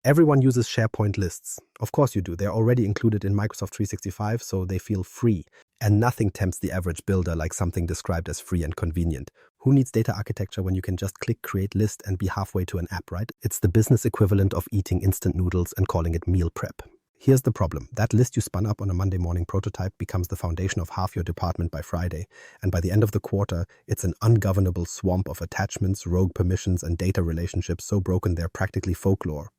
Everyone uses SharePoint lists. Of course you do. They're already included in Microsoft 365, so they feel free. And nothing tempts the average builder like something described as free and convenient. Who needs data architecture when you can just click create list and be halfway to an app, right? It's the business equivalent of eating instant noodles and calling it meal prep. Here's the problem. That list you spun up on a Monday morning prototype becomes the foundation of half your department by Friday. And by the end of the quarter, it's an ungovernable swamp of attachments, rogue permissions, and data relationships so broken they're practically folklore.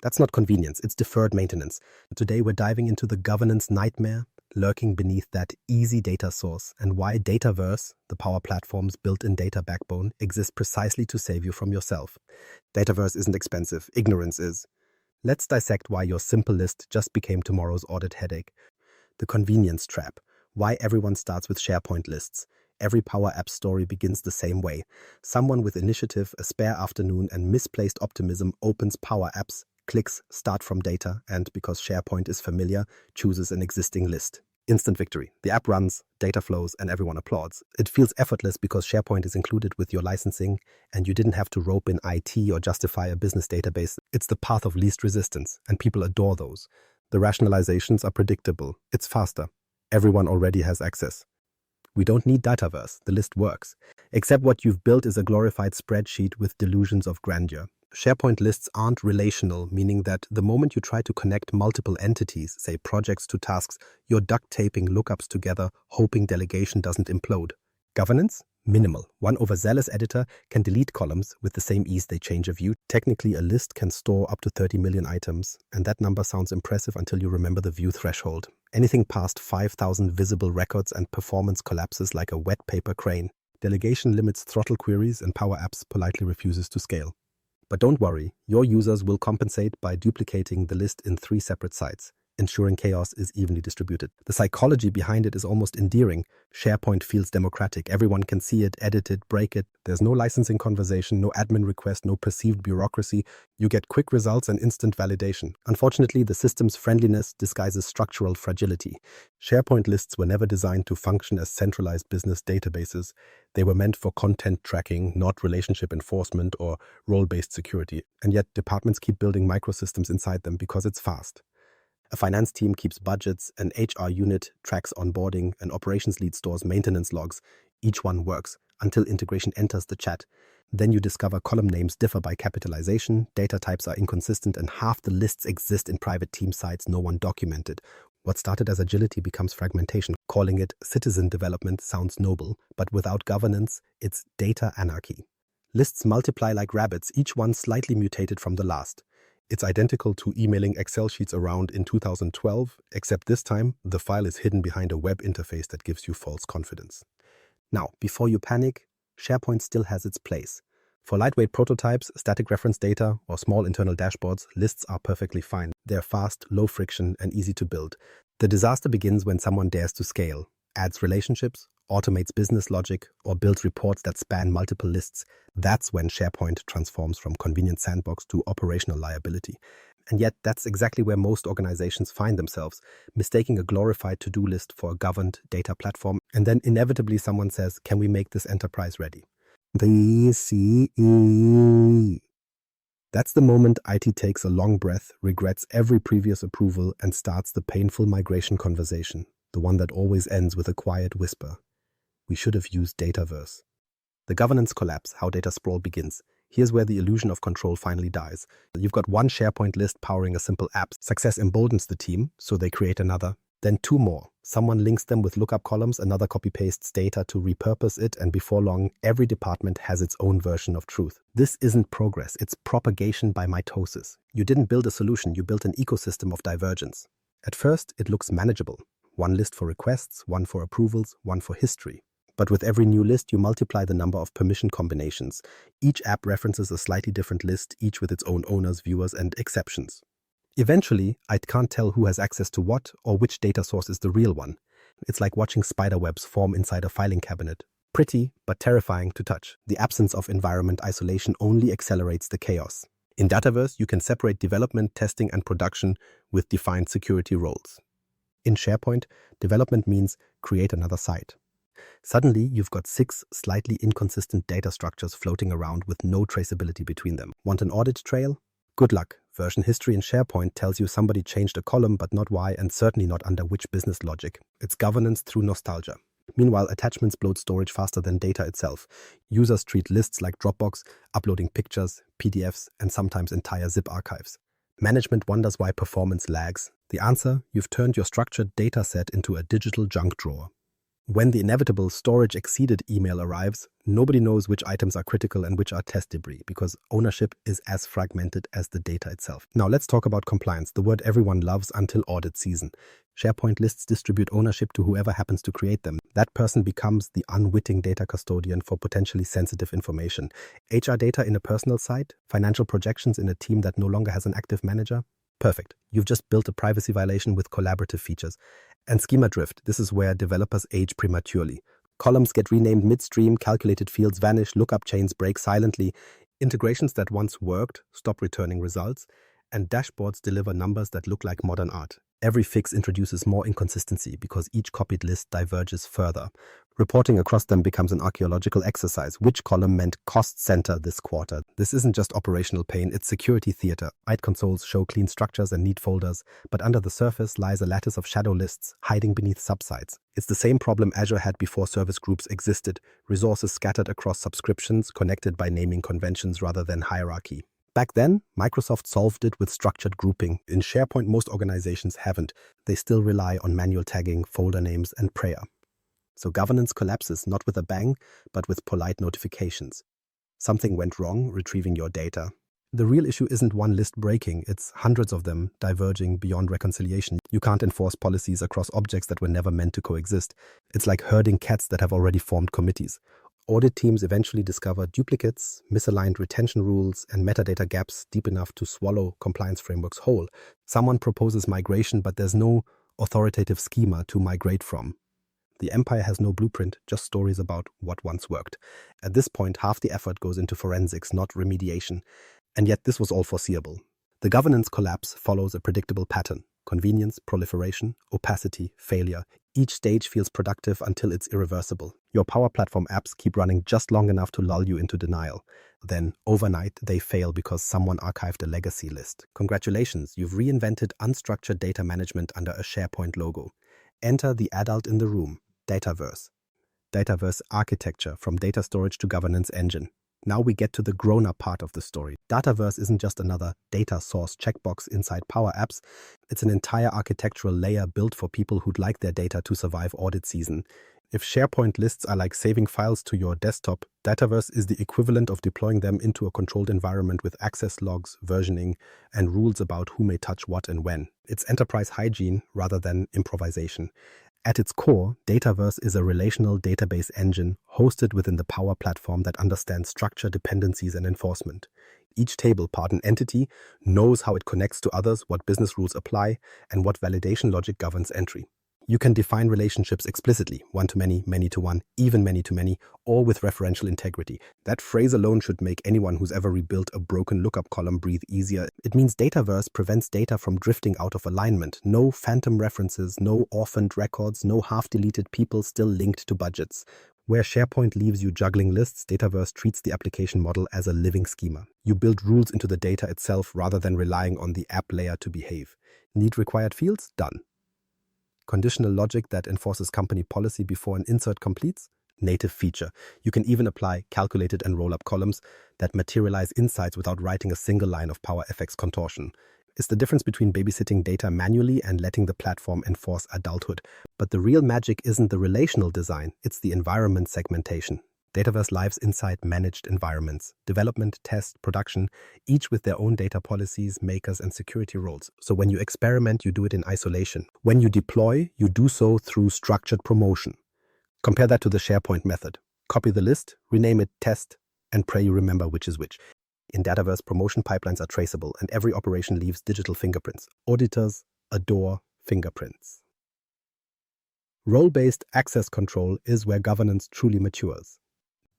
That's not convenience, it's deferred maintenance. Today we're diving into the governance nightmare lurking beneath that easy data source and why Dataverse, the Power Platform's built-in data backbone, exists precisely to save you from yourself. Dataverse isn't expensive, ignorance is. Let's dissect why your simple list just became tomorrow's audit headache. The convenience trap, why everyone starts with SharePoint lists. Every Power App story begins the same way. Someone with initiative, a spare afternoon, and misplaced optimism opens Power Apps, clicks Start from Data, and because SharePoint is familiar, chooses an existing list. Instant victory. The app runs, data flows, and everyone applauds. It feels effortless because SharePoint is included with your licensing, and you didn't have to rope in IT or justify a business database. It's the path of least resistance, and people adore those. The rationalizations are predictable. It's faster. Everyone already has access. We don't need Dataverse. The list works. Except what you've built is a glorified spreadsheet with delusions of grandeur. SharePoint lists aren't relational, meaning that the moment you try to connect multiple entities, say projects to tasks, you're duct taping lookups together, hoping delegation doesn't implode. Governance? Minimal. One overzealous editor can delete columns with the same ease they change a view. Technically, a list can store up to 30 million items, and that number sounds impressive until you remember the view threshold. Anything past 5,000 visible records and performance collapses like a wet paper crane. Delegation limits throttle queries and Power Apps politely refuses to scale. But don't worry, your users will compensate by duplicating the list in 3 separate sites, ensuring chaos is evenly distributed. The psychology behind it is almost endearing. SharePoint feels democratic. Everyone can see it, edit it, break it. There's no licensing conversation, no admin request, no perceived bureaucracy. You get quick results and instant validation. Unfortunately, the system's friendliness disguises structural fragility. SharePoint lists were never designed to function as centralized business databases. They were meant for content tracking, not relationship enforcement or role-based security. And yet, departments keep building microsystems inside them because it's fast. A finance team keeps budgets, an HR unit tracks onboarding, an operations lead stores maintenance logs. Each one works until integration enters the chat. Then you discover column names differ by capitalization, data types are inconsistent, and half the lists exist in private team sites no one documented. What started as agility becomes fragmentation. Calling it citizen development sounds noble, but without governance, it's data anarchy. Lists multiply like rabbits, each one slightly mutated from the last. It's identical to emailing Excel sheets around in 2012, except this time, the file is hidden behind a web interface that gives you false confidence. Now, before you panic, SharePoint still has its place. For lightweight prototypes, static reference data, or small internal dashboards, lists are perfectly fine. They're fast, low friction, and easy to build. The disaster begins when someone dares to scale, adds relationships, automates business logic, or builds reports that span multiple lists. That's when SharePoint transforms from convenient sandbox to operational liability. And yet, that's exactly where most organizations find themselves, mistaking a glorified to-do list for a governed data platform. And then inevitably someone says, can we make this enterprise ready? That's the moment IT takes a long breath, regrets every previous approval, and starts the painful migration conversation, the one that always ends with a quiet whisper. We should have used Dataverse. The governance collapse, how data sprawl begins. Here's where the illusion of control finally dies. You've got one SharePoint list powering a simple app. Success emboldens the team, so they create another. Then 2 more. Someone links them with lookup columns, another copy-pastes data to repurpose it, and before long, every department has its own version of truth. This isn't progress, it's propagation by mitosis. You didn't build a solution, you built an ecosystem of divergence. At first, it looks manageable. One list for requests, one for approvals, one for history. But with every new list, you multiply the number of permission combinations. Each app references a slightly different list, each with its own owners, viewers, and exceptions. Eventually, I can't tell who has access to what or which data source is the real one. It's like watching spiderwebs form inside a filing cabinet. Pretty, but terrifying to touch. The absence of environment isolation only accelerates the chaos. In Dataverse, you can separate development, testing, and production with defined security roles. In SharePoint, development means create another site. Suddenly, you've got 6 slightly inconsistent data structures floating around with no traceability between them. Want an audit trail? Good luck. Version history in SharePoint tells you somebody changed a column but not why, and certainly not under which business logic. It's governance through nostalgia. Meanwhile, attachments bloat storage faster than data itself. Users treat lists like Dropbox, uploading pictures, PDFs, and sometimes entire zip archives. Management wonders why performance lags. The answer? You've turned your structured data set into a digital junk drawer. When the inevitable storage exceeded email arrives, nobody knows which items are critical and which are test debris, because ownership is as fragmented as the data itself. Now let's talk about compliance, the word everyone loves until audit season. SharePoint lists distribute ownership to whoever happens to create them. That person becomes the unwitting data custodian for potentially sensitive information. HR data in a personal site, financial projections in a team that no longer has an active manager. Perfect. You've just built a privacy violation with collaborative features. And schema drift, this is where developers age prematurely. Columns get renamed midstream, calculated fields vanish, lookup chains break silently, integrations that once worked stop returning results, and dashboards deliver numbers that look like modern art. Every fix introduces more inconsistency because each copied list diverges further. Reporting across them becomes an archaeological exercise. Which column meant cost center this quarter? This isn't just operational pain, it's security theater. IT consoles show clean structures and neat folders, but under the surface lies a lattice of shadow lists hiding beneath subsites. It's the same problem Azure had before service groups existed, resources scattered across subscriptions, connected by naming conventions rather than hierarchy. Back then, Microsoft solved it with structured grouping. In SharePoint, most organizations haven't. They still rely on manual tagging, folder names, and prayer. So governance collapses not with a bang, but with polite notifications. Something went wrong retrieving your data. The real issue isn't one list breaking, it's hundreds of them diverging beyond reconciliation. You can't enforce policies across objects that were never meant to coexist. It's like herding cats that have already formed committees. Audit teams eventually discover duplicates, misaligned retention rules, and metadata gaps deep enough to swallow compliance frameworks whole. Someone proposes migration, but there's no authoritative schema to migrate from. The empire has no blueprint, just stories about what once worked. At this point, half the effort goes into forensics, not remediation. And yet this was all foreseeable. The governance collapse follows a predictable pattern. Convenience, proliferation, opacity, failure. Each stage feels productive until it's irreversible. Your Power Platform apps keep running just long enough to lull you into denial. Then, overnight, they fail because someone archived a legacy list. Congratulations, you've reinvented unstructured data management under a SharePoint logo. Enter the adult in the room, Dataverse. Dataverse architecture, from data storage to governance engine. Now we get to the grown-up part of the story. Dataverse isn't just another data source checkbox inside Power Apps. It's an entire architectural layer built for people who'd like their data to survive audit season. If SharePoint lists are like saving files to your desktop, Dataverse is the equivalent of deploying them into a controlled environment with access logs, versioning, and rules about who may touch what and when. It's enterprise hygiene rather than improvisation. At its core, Dataverse is a relational database engine hosted within the Power Platform that understands structure, dependencies, and enforcement. Each table, part and entity, knows how it connects to others, what business rules apply, and what validation logic governs entry. You can define relationships explicitly, one-to-many, many-to-one, even many-to-many, or with referential integrity. That phrase alone should make anyone who's ever rebuilt a broken lookup column breathe easier. It means Dataverse prevents data from drifting out of alignment. No phantom references, no orphaned records, no half-deleted people still linked to budgets. Where SharePoint leaves you juggling lists, Dataverse treats the application model as a living schema. You build rules into the data itself rather than relying on the app layer to behave. Need required fields? Done. Conditional logic that enforces company policy before an insert completes? Native feature. You can even apply calculated and roll-up columns that materialize insights without writing a single line of PowerFX contortion. It's the difference between babysitting data manually and letting the platform enforce adulthood. But the real magic isn't the relational design, it's the environment segmentation. Dataverse lives inside managed environments, development, test, production, each with their own data policies, makers, and security roles. So when you experiment, you do it in isolation. When you deploy, you do so through structured promotion. Compare that to the SharePoint method. Copy the list, rename it test, and pray you remember which is which. In Dataverse, promotion pipelines are traceable, and every operation leaves digital fingerprints. Auditors adore fingerprints. Role-based access control is where governance truly matures.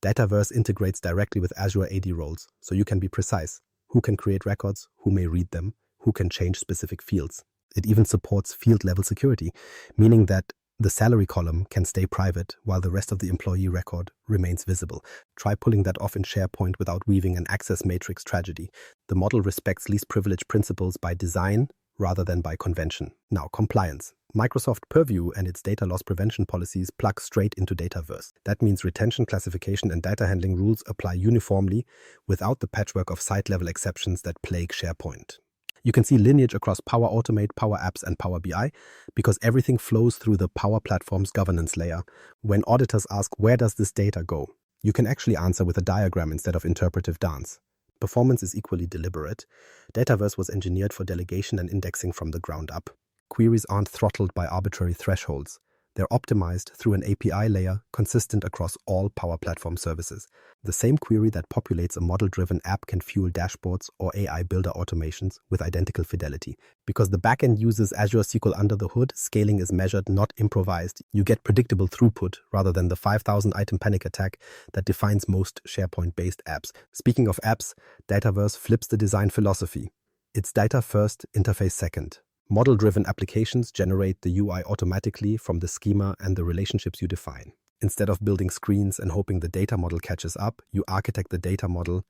Dataverse integrates directly with Azure AD roles, so you can be precise. Who can create records, who may read them, who can change specific fields. It even supports field-level security, meaning that The salary column can stay private while the rest of the employee record remains visible. Try pulling that off in SharePoint without weaving an access matrix tragedy. The model respects least privilege principles by design rather than by convention. Now, compliance. Microsoft Purview and its data loss prevention policies plug straight into Dataverse. That means retention, classification, and data handling rules apply uniformly without the patchwork of site-level exceptions that plague SharePoint. You can see lineage across Power Automate, Power Apps, and Power BI because everything flows through the Power Platform's governance layer. When auditors ask, where does this data go? You can actually answer with a diagram instead of interpretive dance. Performance is equally deliberate. Dataverse was engineered for delegation and indexing from the ground up. Queries aren't throttled by arbitrary thresholds. They're optimized through an API layer consistent across all Power Platform services. The same query that populates a model-driven app can fuel dashboards or AI builder automations with identical fidelity. Because the backend uses Azure SQL under the hood, scaling is measured, not improvised. You get predictable throughput rather than the 5,000-item panic attack that defines most SharePoint-based apps. Speaking of apps, Dataverse flips the design philosophy. It's data first, interface second. Model-driven applications generate the UI automatically from the schema and the relationships you define. Instead of building screens and hoping the data model catches up, you architect the data model,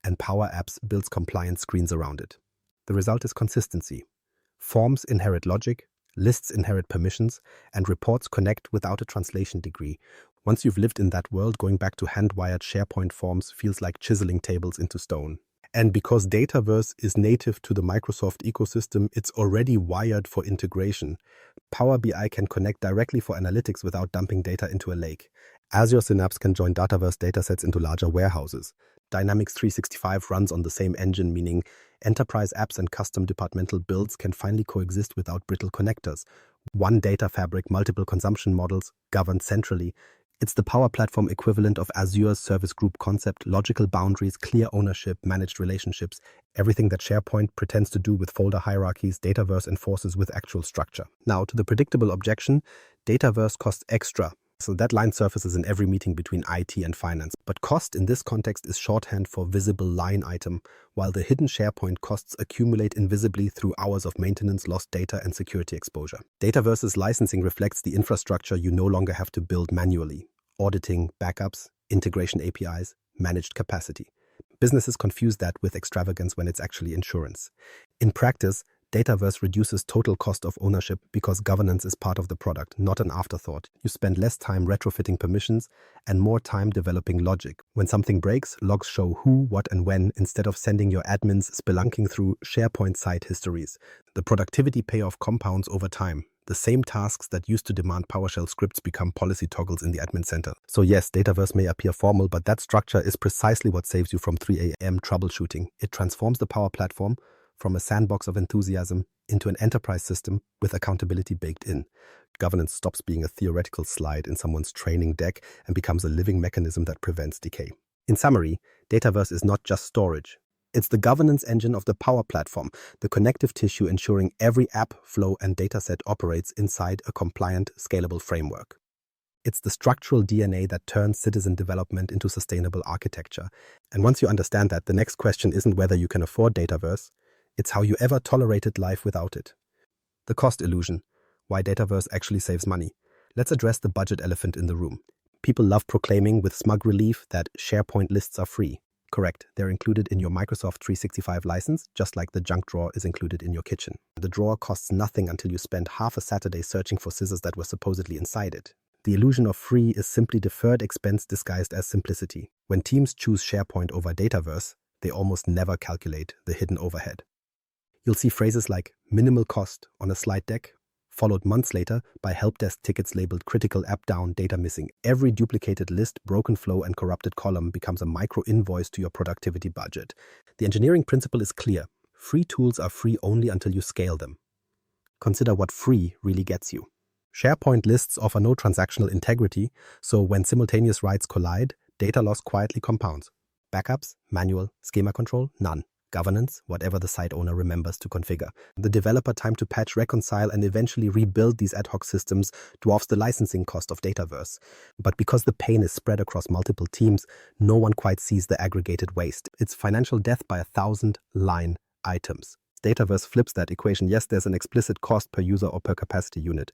and Power Apps builds compliant screens around it. The result is consistency. Forms inherit logic, lists inherit permissions, and reports connect without a translation degree. Once you've lived in that world, going back to hand-wired SharePoint forms feels like chiseling tables into stone. And because Dataverse is native to the Microsoft ecosystem, it's already wired for integration. Power BI can connect directly for analytics without dumping data into a lake. Azure Synapse can join Dataverse datasets into larger warehouses. Dynamics 365 runs on the same engine, meaning enterprise apps and custom departmental builds can finally coexist without brittle connectors. One data fabric, multiple consumption models, governed centrally. It's the Power Platform equivalent of Azure's service group concept, logical boundaries, clear ownership, managed relationships, everything that SharePoint pretends to do with folder hierarchies, Dataverse enforces with actual structure. Now, to the predictable objection, Dataverse costs extra. So that line surfaces in every meeting between IT and finance. But cost in this context is shorthand for visible line item, while the hidden SharePoint costs accumulate invisibly through hours of maintenance, lost data, and security exposure. Dataverse's licensing reflects the infrastructure you no longer have to build manually. Auditing, backups, integration APIs, managed capacity. Businesses confuse that with extravagance when it's actually insurance. In practice, Dataverse reduces total cost of ownership because governance is part of the product, not an afterthought. You spend less time retrofitting permissions and more time developing logic. When something breaks, logs show who, what, and when instead of sending your admins spelunking through SharePoint site histories. The productivity payoff compounds over time. The same tasks that used to demand PowerShell scripts become policy toggles in the admin center. So yes, Dataverse may appear formal, but that structure is precisely what saves you from 3 a.m. troubleshooting. It transforms the Power Platform from a sandbox of enthusiasm into an enterprise system with accountability baked in. Governance stops being a theoretical slide in someone's training deck and becomes a living mechanism that prevents decay. In summary, Dataverse is not just storage. It's the governance engine of the Power Platform, the connective tissue ensuring every app, flow, and dataset operates inside a compliant, scalable framework. It's the structural DNA that turns citizen development into sustainable architecture. And once you understand that, the next question isn't whether you can afford Dataverse, it's how you ever tolerated life without it. The cost illusion, why Dataverse actually saves money. Let's address the budget elephant in the room. People love proclaiming with smug relief that SharePoint lists are free. Correct, they're included in your Microsoft 365 license, just like the junk drawer is included in your kitchen. The drawer costs nothing until you spend half a Saturday searching for scissors that were supposedly inside it. The illusion of free is simply deferred expense disguised as simplicity. When teams choose SharePoint over Dataverse, they almost never calculate the hidden overhead. You'll see phrases like minimal cost on a slide deck, followed months later by help desk tickets labeled critical app down, data missing. Every duplicated list, broken flow, and corrupted column becomes a micro invoice to your productivity budget. The engineering principle is clear. Free tools are free only until you scale them. Consider what free really gets you. SharePoint lists offer no transactional integrity, so when simultaneous writes collide, data loss quietly compounds. Backups, manual, schema control, none. Governance, whatever the site owner remembers to configure. The developer time to patch, reconcile, and eventually rebuild these ad hoc systems dwarfs the licensing cost of Dataverse. But because the pain is spread across multiple teams, no one quite sees the aggregated waste. It's financial death by 1,000 line items. Dataverse flips that equation. Yes, there's an explicit cost per user or per capacity unit,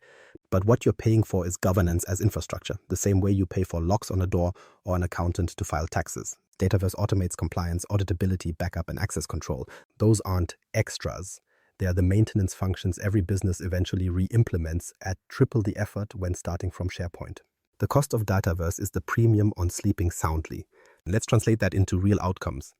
but what you're paying for is governance as infrastructure, the same way you pay for locks on a door or an accountant to file taxes. Dataverse automates compliance, auditability, backup, and access control. Those aren't extras. They are the maintenance functions every business eventually re-implements at triple the effort when starting from SharePoint. The cost of Dataverse is the premium on sleeping soundly. Let's translate that into real outcomes.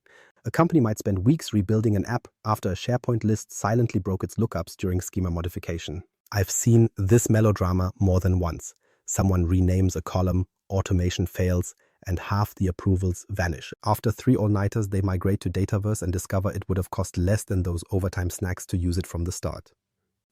A company might spend weeks rebuilding an app after a SharePoint list silently broke its lookups during schema modification. I've seen this melodrama more than once. Someone renames a column, automation fails, and half the approvals vanish. After 3 all-nighters, they migrate to Dataverse and discover it would have cost less than those overtime snacks to use it from the start.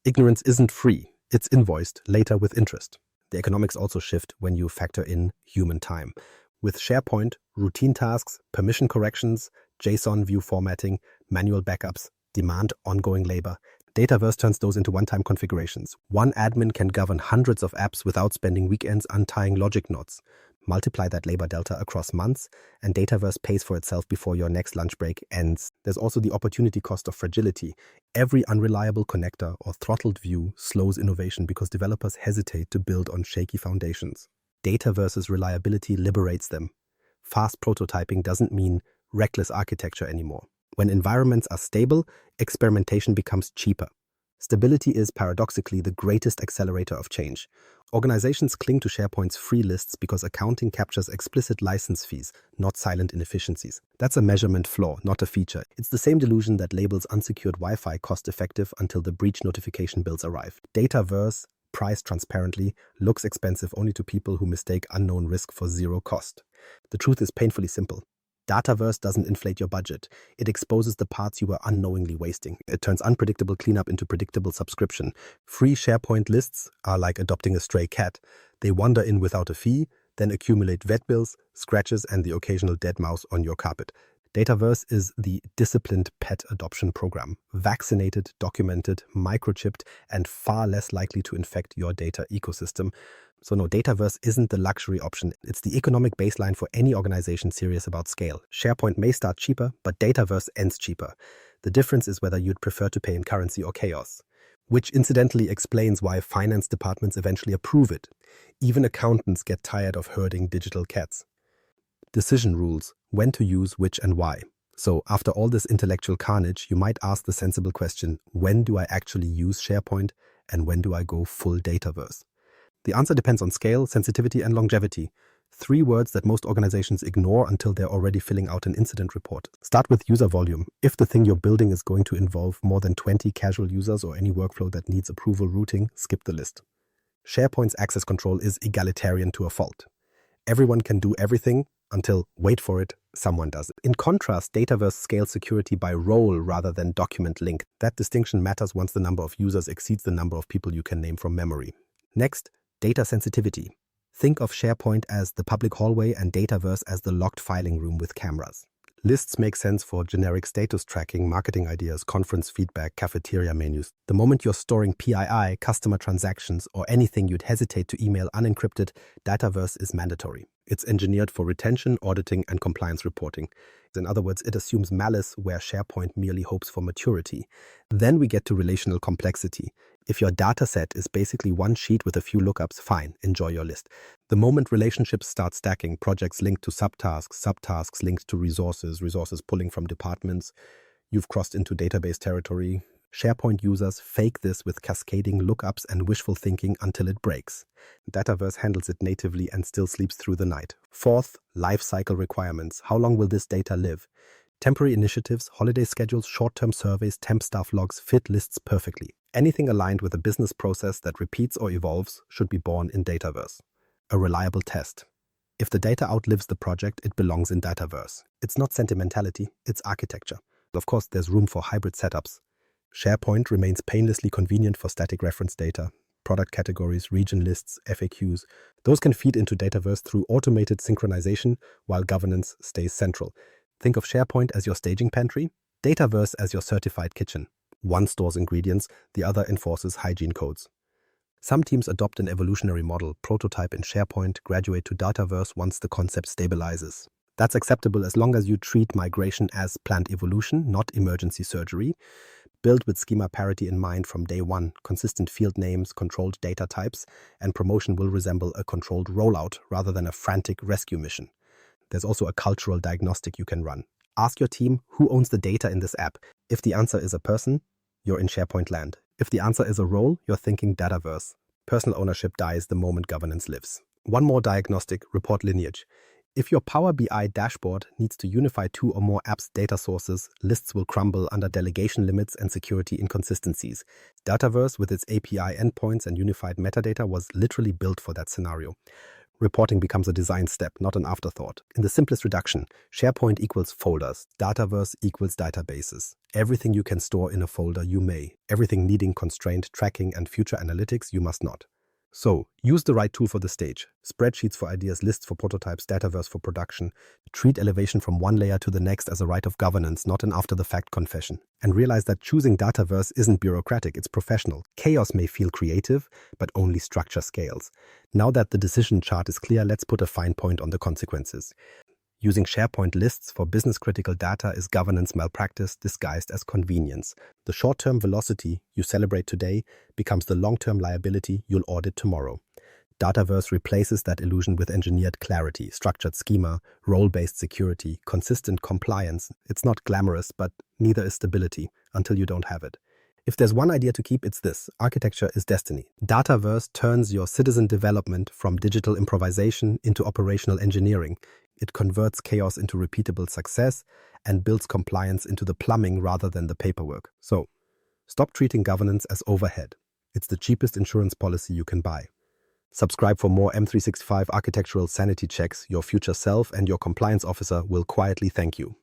Ignorance isn't free. It's invoiced later with interest. The economics also shift when you factor in human time. With SharePoint, routine tasks, permission corrections, JSON view formatting, manual backups, demand ongoing labor. Dataverse turns those into one-time configurations. One admin can govern hundreds of apps without spending weekends untying logic knots. Multiply that labor delta across months, and Dataverse pays for itself before your next lunch break ends. There's also the opportunity cost of fragility. Every unreliable connector or throttled view slows innovation because developers hesitate to build on shaky foundations. Dataverse's reliability liberates them. Fast prototyping doesn't mean reckless architecture anymore. When environments are stable, experimentation becomes cheaper. Stability is, paradoxically, the greatest accelerator of change. Organizations cling to SharePoint's free lists because accounting captures explicit license fees, not silent inefficiencies. That's a measurement flaw, not a feature. It's the same delusion that labels unsecured Wi-Fi cost-effective until the breach notification bills arrive. Dataverse, priced transparently, looks expensive only to people who mistake unknown risk for zero cost. The truth is painfully simple. Dataverse doesn't inflate your budget. It exposes the parts you were unknowingly wasting. It turns unpredictable cleanup into predictable subscription. Free SharePoint lists are like adopting a stray cat. They wander in without a fee, then accumulate vet bills, scratches, and the occasional dead mouse on your carpet. Dataverse is the disciplined pet adoption program. Vaccinated, documented, microchipped, and far less likely to infect your data ecosystem. So no, Dataverse isn't the luxury option. It's the economic baseline for any organization serious about scale. SharePoint may start cheaper, but Dataverse ends cheaper. The difference is whether you'd prefer to pay in currency or chaos. Which incidentally explains why finance departments eventually approve it. Even accountants get tired of herding digital cats. Decision rules, when to use which and why. So after all this intellectual carnage, you might ask the sensible question, when do I actually use SharePoint and when do I go full Dataverse? The answer depends on scale, sensitivity, and longevity. 3 words that most organizations ignore until they're already filling out an incident report. Start with user volume. If the thing you're building is going to involve more than 20 casual users or any workflow that needs approval routing, skip the list. SharePoint's access control is egalitarian to a fault. Everyone can do everything until, wait for it, someone does it. In contrast, Dataverse scales security by role rather than document link. That distinction matters once the number of users exceeds the number of people you can name from memory. Next, data sensitivity. Think of SharePoint as the public hallway and Dataverse as the locked filing room with cameras. Lists make sense for generic status tracking, marketing ideas, conference feedback, cafeteria menus. The moment you're storing PII, customer transactions, or anything you'd hesitate to email unencrypted, Dataverse is mandatory. It's engineered for retention, auditing, and compliance reporting. In other words, it assumes malice where SharePoint merely hopes for maturity. Then we get to relational complexity. If your dataset is basically one sheet with a few lookups, fine, enjoy your list. The moment relationships start stacking, projects linked to subtasks linked to resources pulling from departments, you've crossed into database territory. SharePoint users fake this with cascading lookups and wishful thinking until it breaks. Dataverse handles it natively and still sleeps through the night. Fourth, life cycle requirements. How long will this data live? Temporary initiatives, holiday schedules, short-term surveys, temp staff logs fit lists perfectly. Anything aligned with a business process that repeats or evolves should be born in Dataverse. A reliable test. If the data outlives the project, it belongs in Dataverse. It's not sentimentality, it's architecture. Of course, there's room for hybrid setups. SharePoint remains painlessly convenient for static reference data, product categories, region lists, FAQs. Those can feed into Dataverse through automated synchronization while governance stays central. Think of SharePoint as your staging pantry, Dataverse as your certified kitchen. One stores ingredients, the other enforces hygiene codes. Some teams adopt an evolutionary model, prototype in SharePoint, graduate to Dataverse once the concept stabilizes. That's acceptable as long as you treat migration as planned evolution, not emergency surgery. Build with schema parity in mind from day one, consistent field names, controlled data types, and promotion will resemble a controlled rollout rather than a frantic rescue mission. There's also a cultural diagnostic you can run. Ask your team who owns the data in this app. If the answer is a person, you're in SharePoint land. If the answer is a role, you're thinking Dataverse. Personal ownership dies the moment governance lives. One more diagnostic, report lineage. If your Power BI dashboard needs to unify 2 or more apps' data sources, lists will crumble under delegation limits and security inconsistencies. Dataverse, with its API endpoints and unified metadata, was literally built for that scenario. Reporting becomes a design step, not an afterthought. In the simplest reduction, SharePoint equals folders, Dataverse equals databases. Everything you can store in a folder, you may. Everything needing constrained tracking and future analytics, you must not. So, use the right tool for the stage. Spreadsheets for ideas, lists for prototypes, Dataverse for production. Treat elevation from one layer to the next as a right of governance, not an after-the-fact confession. And realize that choosing Dataverse isn't bureaucratic, it's professional. Chaos may feel creative, but only structure scales. Now that the decision chart is clear, let's put a fine point on the consequences. Using SharePoint lists for business-critical data is governance malpractice disguised as convenience. The short-term velocity you celebrate today becomes the long-term liability you'll audit tomorrow. Dataverse replaces that illusion with engineered clarity, structured schema, role-based security, consistent compliance. It's not glamorous, but neither is stability until you don't have it. If there's one idea to keep, it's this: architecture is destiny. Dataverse turns your citizen development from digital improvisation into operational engineering. It converts chaos into repeatable success and builds compliance into the plumbing rather than the paperwork. So, stop treating governance as overhead. It's the cheapest insurance policy you can buy. Subscribe for more M365 architectural sanity checks. Your future self and your compliance officer will quietly thank you.